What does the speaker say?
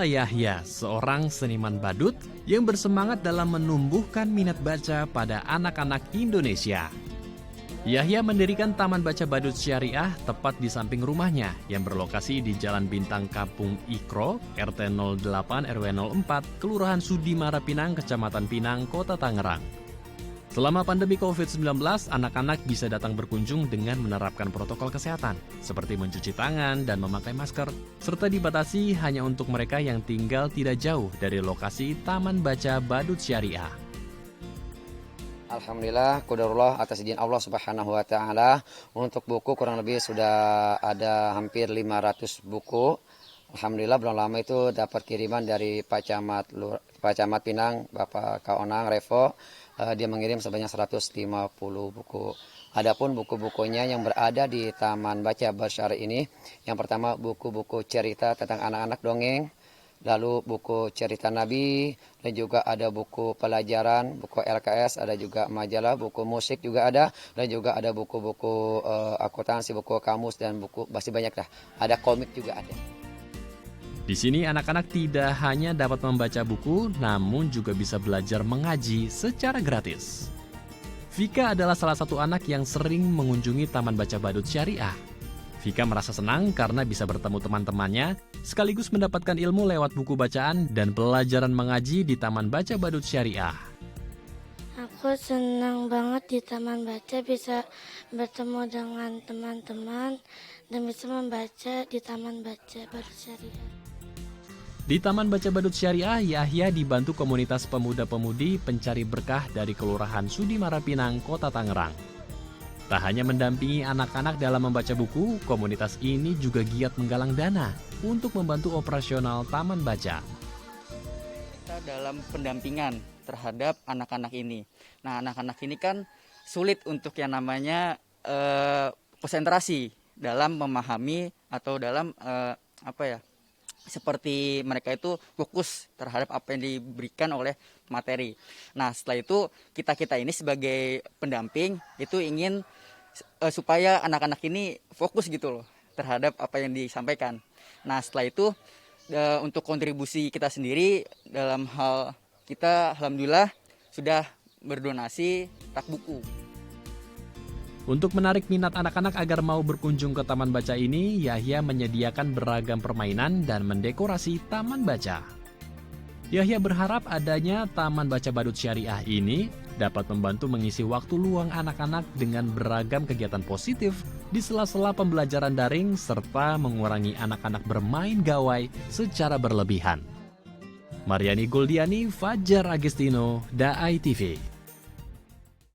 Inilah Yahya, seorang seniman badut yang bersemangat dalam menumbuhkan minat baca pada anak-anak Indonesia. Yahya mendirikan Taman Baca Badut Syariah tepat di samping rumahnya yang berlokasi di Jalan Bintang Kampung Ikro, RT 08 RW 04, Kelurahan Sudimara Pinang, Kecamatan Pinang, Kota Tangerang. Selama pandemi COVID-19, anak-anak bisa datang berkunjung dengan menerapkan protokol kesehatan, seperti mencuci tangan dan memakai masker, serta dibatasi hanya untuk mereka yang tinggal tidak jauh dari lokasi Taman Baca Badut Syariah. Alhamdulillah, qadarullah atas izin Allah Subhanahu wa taala. Untuk buku kurang lebih sudah ada hampir 500 buku. Alhamdulillah belum lama itu dapat kiriman dari Pak Camat Pinang, Bapak Kaonang Revo. Dia mengirim sebanyak 150 buku. Adapun buku-bukunya yang berada di Taman Baca Badut Syariah ini, yang pertama buku-buku cerita tentang anak-anak dongeng, lalu buku cerita Nabi, dan juga ada buku pelajaran, buku LKS, ada juga majalah, buku musik juga ada, dan juga ada buku-buku akuntansi, buku kamus, dan buku masih banyak lah. Ada komik juga ada. Di sini anak-anak tidak hanya dapat membaca buku, namun juga bisa belajar mengaji secara gratis. Vika adalah salah satu anak yang sering mengunjungi Taman Baca Badut Syariah. Vika merasa senang karena bisa bertemu teman-temannya, sekaligus mendapatkan ilmu lewat buku bacaan dan pelajaran mengaji di Taman Baca Badut Syariah. Aku senang banget di Taman Baca, bisa bertemu dengan teman-teman dan bisa membaca di Taman Baca Badut Syariah. Di Taman Baca Badut Syariah, Yahya dibantu komunitas pemuda-pemudi pencari berkah dari Kelurahan Sudimara Pinang, Kota Tangerang. Tak hanya mendampingi anak-anak dalam membaca buku, komunitas ini juga giat menggalang dana untuk membantu operasional Taman Baca. Kita dalam pendampingan terhadap anak-anak ini. Nah, anak-anak ini kan sulit untuk yang namanya konsentrasi dalam memahami atau dalam seperti mereka itu fokus terhadap apa yang diberikan oleh materi. Nah, setelah itu kita ini sebagai pendamping itu ingin supaya anak-anak ini fokus gitu loh terhadap apa yang disampaikan. Nah, setelah itu untuk kontribusi kita sendiri dalam hal kita alhamdulillah sudah berdonasi rak buku. Untuk menarik minat anak-anak agar mau berkunjung ke Taman Baca ini, Yahya menyediakan beragam permainan dan mendekorasi Taman Baca. Yahya berharap adanya Taman Baca Badut Syariah ini dapat membantu mengisi waktu luang anak-anak dengan beragam kegiatan positif di sela-sela pembelajaran daring serta mengurangi anak-anak bermain gawai secara berlebihan. Mariani Goldiani, Fajar Agestino, Daai TV.